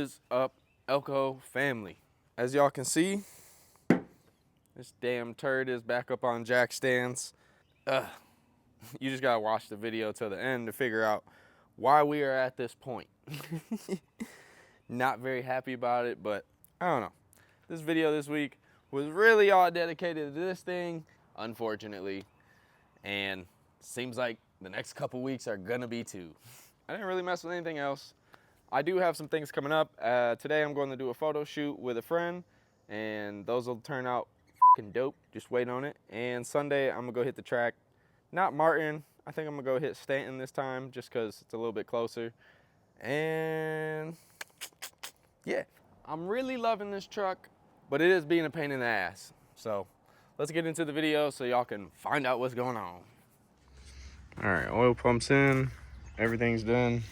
is up, Elco family? As y'all can see, this damn turd is back up on jack stands. You just gotta watch the video till the end to figure out why we are at this point. Not very happy about it, but I don't know. This video this week was really all dedicated to this thing, unfortunately, and seems like the next couple weeks are gonna be too. I didn't really mess with anything else. I do have some things coming up. Today I'm going to do a photo shoot with a friend, and those will turn out f***ing dope. Just wait on it. And Sunday I'm gonna go hit the track. Not Martin. I think I'm gonna go hit Stanton this time, just because it's a little bit closer. And yeah, I'm really loving this truck, but it is being a pain in the ass. So let's get into the video so y'all can find out what's going on. All right, oil pumps in, everything's done.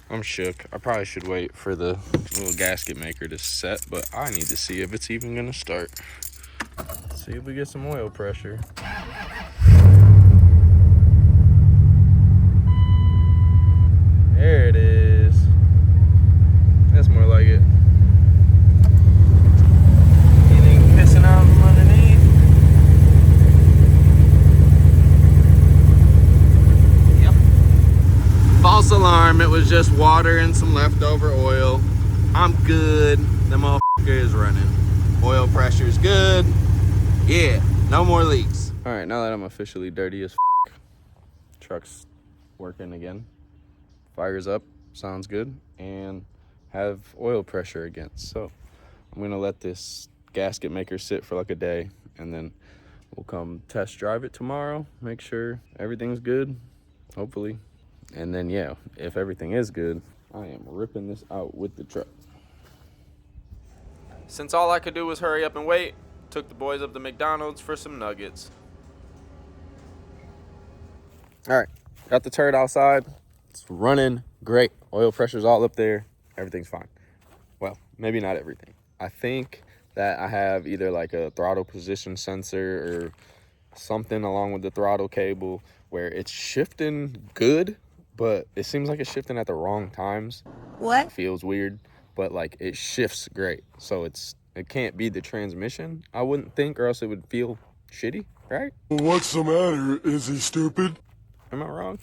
I'm shook. I probably should wait for the little gasket maker to set, but I need to see if it's even gonna start. Let's see if we get some oil pressure. There it is. That's more like it. Anything pissing out from underneath? Yep. False alarm, it was just water and some leftover oil. I'm good. The motherfucker is running. Oil pressure is good. Yeah, no more leaks. All right, now that I'm officially dirty as f, truck's working again. Fires up, sounds good, and have oil pressure again. So I'm gonna let this gasket maker sit for like a day, and then we'll come test drive it tomorrow, make sure everything's good, hopefully. And then yeah, if everything is good, I am ripping this out with the truck. Since all I could do was hurry up and wait, took the boys up to McDonald's for some nuggets. All right, got the turd outside. It's running great. Oil pressure's all up there. Everything's fine. Well, maybe not everything. I think that I have either like a throttle position sensor or something along with the throttle cable where it's shifting good, but it seems like it's shifting at the wrong times. What? It feels weird, but like it shifts great. So it can't be the transmission, I wouldn't think, or else it would feel shitty, right? What's the matter? Is he stupid? Am I wrong?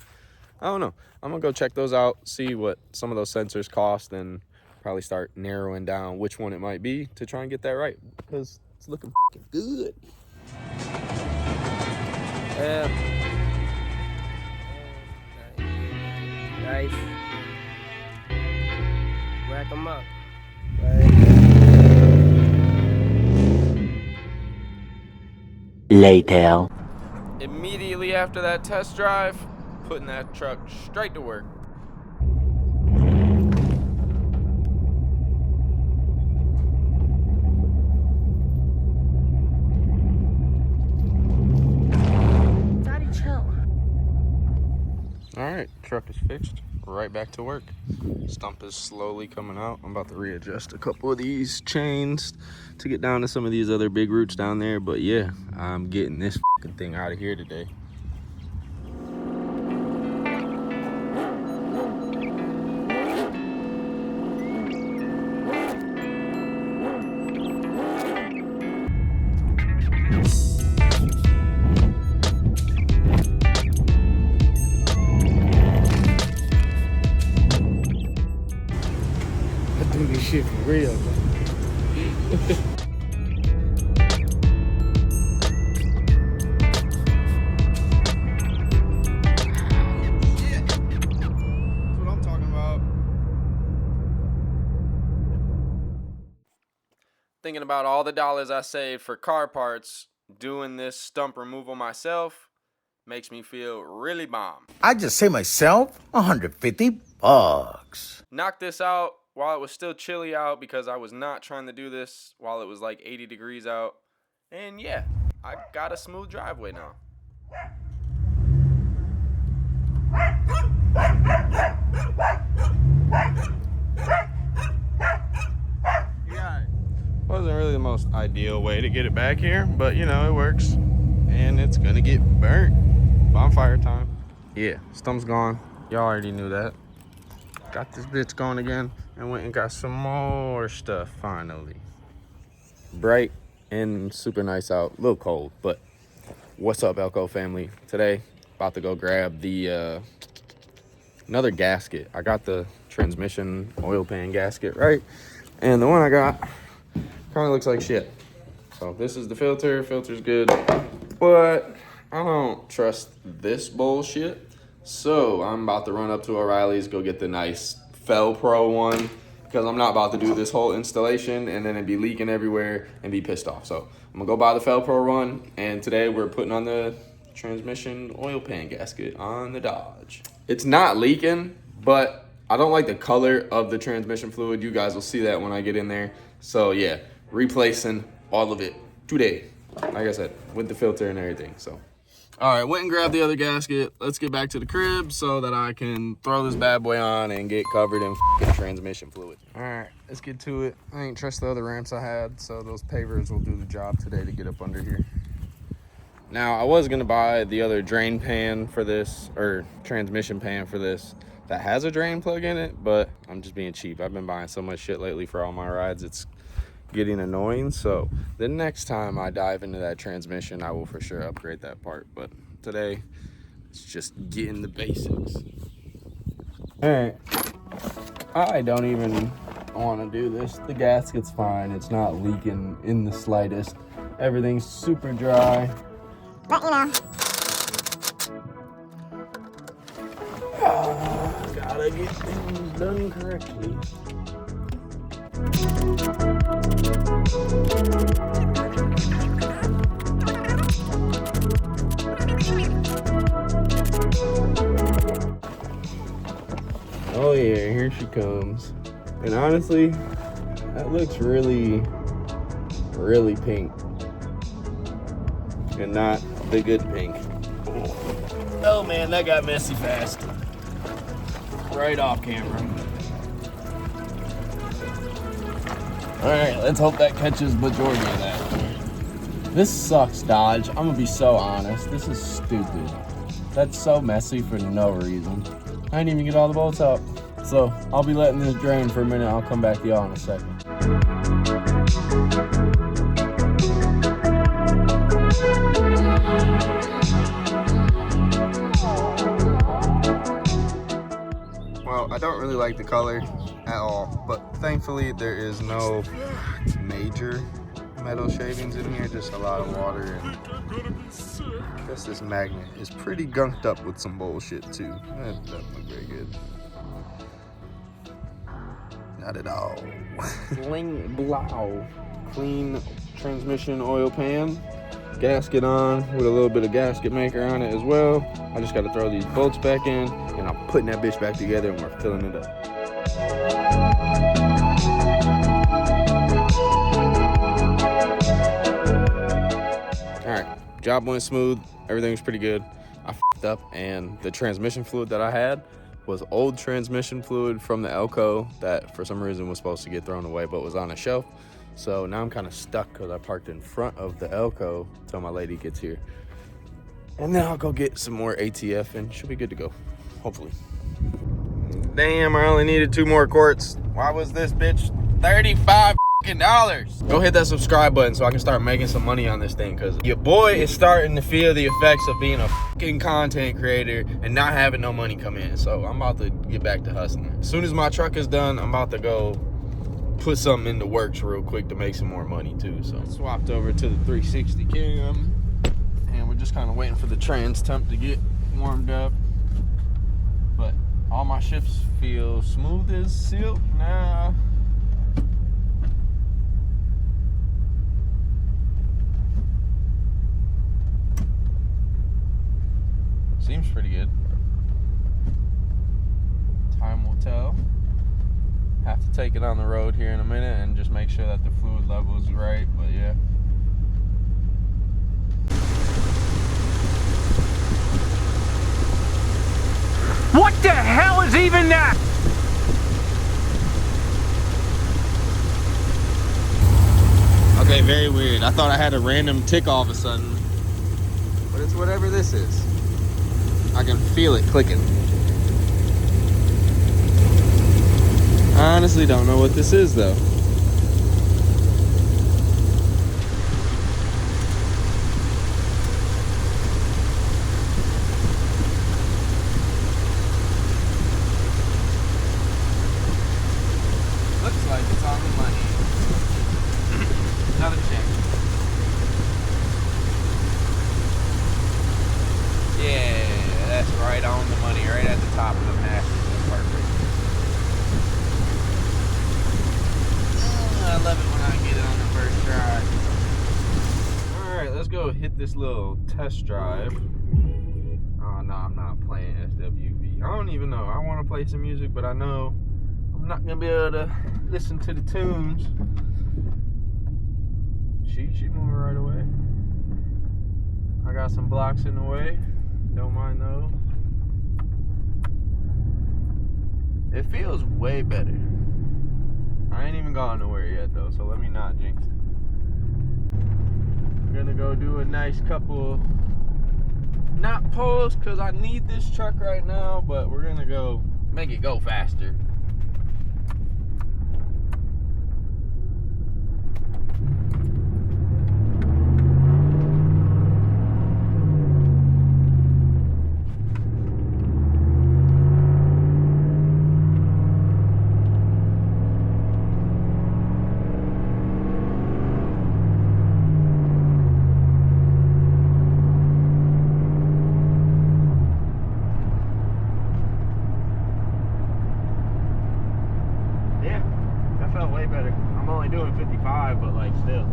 I don't know. I'm gonna go check those out, see what some of those sensors cost, and probably start narrowing down which one it might be to try and get that right, because it's looking f***ing good. Nice. Rack them up. Later. Immediately after that test drive, putting that truck straight to work. Daddy, chill. All right, truck is fixed. Right back to work. Stump is slowly coming out. I'm about to readjust a couple of these chains to get down to some of these other big roots down there. But yeah, I'm getting this fucking thing out of here today. Do this shit for real, man. That's what I'm talking about. Thinking about all the dollars I saved for car parts doing this stump removal myself makes me feel really bomb. I just saved myself $150. Knocked this out while it was still chilly out because I was not trying to do this while it was like 80 degrees out. And yeah, I got a smooth driveway now. Yeah. Wasn't really the most ideal way to get it back here, but you know, it works. And it's gonna get burnt. Bonfire time. Yeah, stump's gone. Y'all already knew that. Got this bitch going again. and went and got some more stuff finally. Bright and super nice out, a little cold, but what's up, Elco family? Today, about to go grab the another gasket. I got the transmission oil pan gasket, right? And the one I got kind of looks like shit. So this is the filter. Filter's good, but I don't trust this bullshit. So I'm about to run up to O'Reilly's, go get the nice Fel Pro one, because I'm not about to do this whole installation and then it'd be leaking everywhere and be pissed off. So I'm gonna go buy the Fel Pro one, and today we're putting on the transmission oil pan gasket on the Dodge. It's not leaking, but I don't like the color of the transmission fluid. You guys will see that when I get in there. So yeah, replacing all of it today. Like I said, with the filter and everything, so. All right, went and grabbed the other gasket. Let's get back to the crib so that I can throw this bad boy on and get covered in transmission fluid. All right, let's get to it. I ain't trust the other ramps I had, so those pavers will do the job today to get up under here. Now, I was gonna buy the other drain pan for this, or transmission pan for this, that has a drain plug in it, but I'm just being cheap. I've been buying so much shit lately for all my rides, it's getting annoying. So the next time I dive into that transmission, I will for sure upgrade that part. But today, it's just getting the basics. All right, I don't even want to do this. The gasket's fine. It's not leaking in the slightest. Everything's super dry. But you know. Gotta get things done correctly. Oh yeah, here she comes. And honestly, that looks really, really pink. And not the good pink. Oh man, that got messy fast. Right off camera. All right, let's hope that catches majority of that. This sucks, Dodge. I'm gonna be so honest. This is stupid. That's so messy for no reason. I didn't even get all the bolts out. So I'll be letting this drain for a minute. I'll come back to y'all in a second. Well, I don't really like the color at all, but thankfully there is no major metal shavings in here, just a lot of water, and I guess this magnet is pretty gunked up with some bullshit too. That doesn't look very good. Not at all. Bling blow. Clean transmission oil pan. Gasket on with a little bit of gasket maker on it as well. I just gotta throw these bolts back in and I'm putting that bitch back together and we're filling it up. All right, job went smooth. Everything was pretty good. I f***ed up, and the transmission fluid that I had was old transmission fluid from the Elco that for some reason was supposed to get thrown away but was on a shelf. So now I'm kind of stuck because I parked in front of the Elco till my lady gets here. And then I'll go get some more ATF and she'll be good to go, hopefully. Damn, I only needed 2 more quarts. Why was this bitch $35? Go hit that subscribe button so I can start making some money on this thing, because your boy is starting to feel the effects of being a fucking content creator and not having no money come in. So I'm about to get back to hustling. As soon as my truck is done, I'm about to go put something in the works real quick to make some more money too. So swapped over to the 360 cam and we're just kind of waiting for the trans temp to get warmed up. But all my shifts feel smooth as silk now. Seems pretty good. Time will tell. Have to take it on the road here in a minute and just make sure that the fluid level is right, but yeah. What the hell is even that? Okay, very weird. I thought I had a random tick all of a sudden, but it's whatever this is. I can feel it clicking. I honestly don't know what this is though. Looks like it's on the money. Another check. Yeah, that's right on the money, right at the top of the passage. That's perfect. I love it when I get it on the first try. Alright, let's go hit this little test drive. Oh no, I'm not playing SWV. I don't even know. I want to play some music, but I know I'm not going to be able to listen to the tunes. She moving right away. I got some blocks in the way. Don't mind those. It feels way better. I ain't even gone nowhere yet though, so let me not jinx it. I'm gonna go do a nice couple, not pulls because I need this truck right now, but we're gonna go make it go faster. Way better. I'm only doing 55, but like still.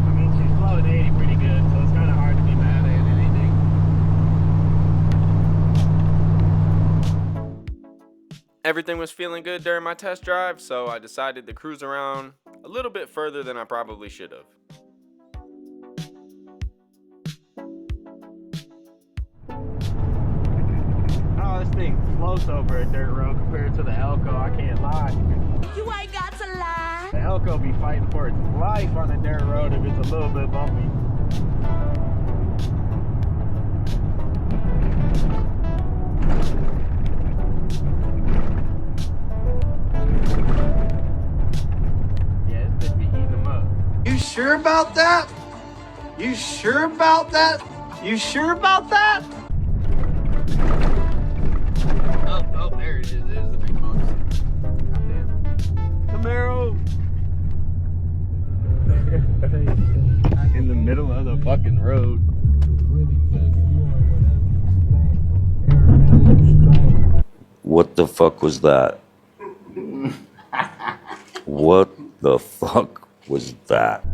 I mean, she's flowing 80 pretty good, so it's kind of hard to be mad at anything. Everything was feeling good during my test drive, so I decided to cruise around a little bit further than I probably should have. Oh, this thing floats over a dirt road compared to the Elco, I can't lie. You ain't got to lie. The Elco be fighting for its life on a dirt road if it's a little bit bumpy. Yeah, this bitch be eating them up. You sure about that? You sure about that? You sure about that? Oh, there it is. There's the big box. Goddamn. Camaro! In the middle of the fucking road. What the fuck was that? What the fuck was that?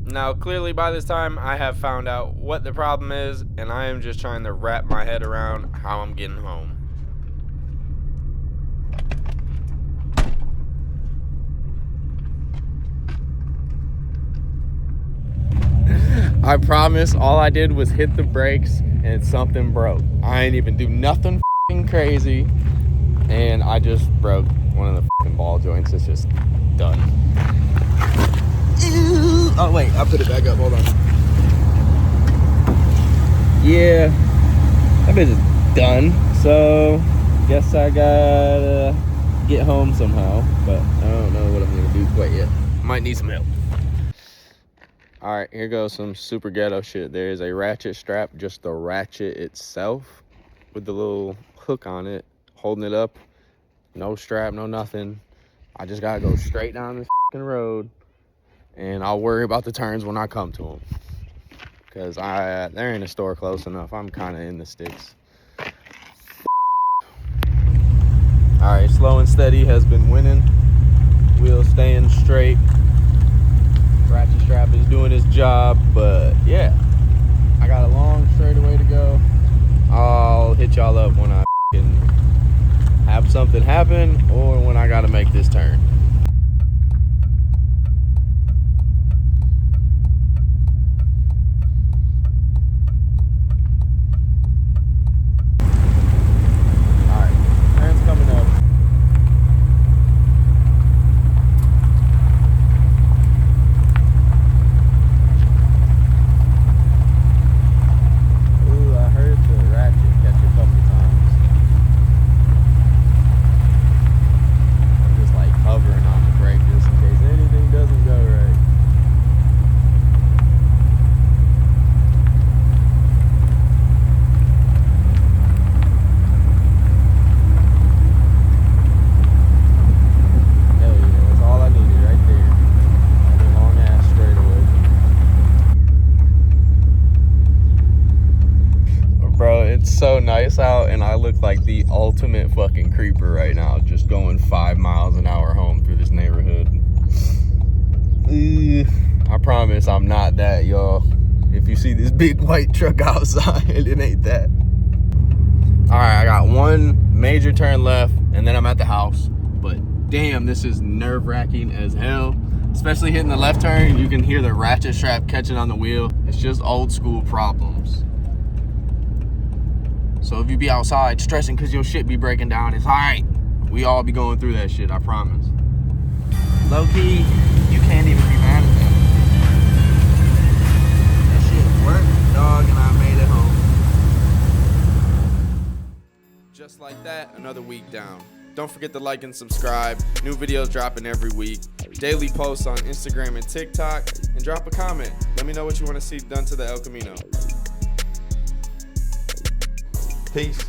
Now, clearly by this time, I have found out what the problem is, and I am just trying to wrap my head around how I'm getting home. I promise all I did was hit the brakes and something broke. I ain't even do nothing f***ing crazy, and I just broke one of the f***ing ball joints. It's just done. Oh wait, I'll put it back up, hold on. Yeah, that bitch is done. So, guess I gotta get home somehow, but I don't know what I'm gonna do quite yet. Might need some help. All right, here goes some super ghetto shit. There is a ratchet strap, just the ratchet itself, with the little hook on it, holding it up. No strap, no nothing. I just gotta go straight down this f***ing road, and I'll worry about the turns when I come to them. Cause there ain't a store close enough. I'm kind of in the sticks. All right, slow and steady has been winning. Wheel staying straight. Ratchet strap is doing his job, but yeah, I got a long straightaway to go. I'll hit y'all up when I have something happen or when I gotta make this turn. Alright, turn's coming up. Ooh, I heard the ratchet catch a couple times. I'm just like hovering on the brake just in case anything doesn't go right. Hell yeah, that's all I needed right there. Another long ass straightaway. Bro, it's so nice out and I look like the ultimate fucking creeper right now, just going 5 miles an hour home through this neighborhood. I promise I'm not that, y'all. If you see this big white truck outside, it ain't that. All right, I got one major turn left and then I'm at the house. But damn, this is nerve-wracking as hell. Especially hitting the left turn, you can hear the ratchet strap catching on the wheel. It's just old school problems. So if you be outside stressing because your shit be breaking down, it's all right. We all be going through that shit, I promise. Low key, you can't even be mad at that. That shit worked, dog, and I made it home. Just like that, another week down. Don't forget to like and subscribe. New videos dropping every week. Daily posts on Instagram and TikTok. And drop a comment. Let me know what you want to see done to the El Camino. Peace.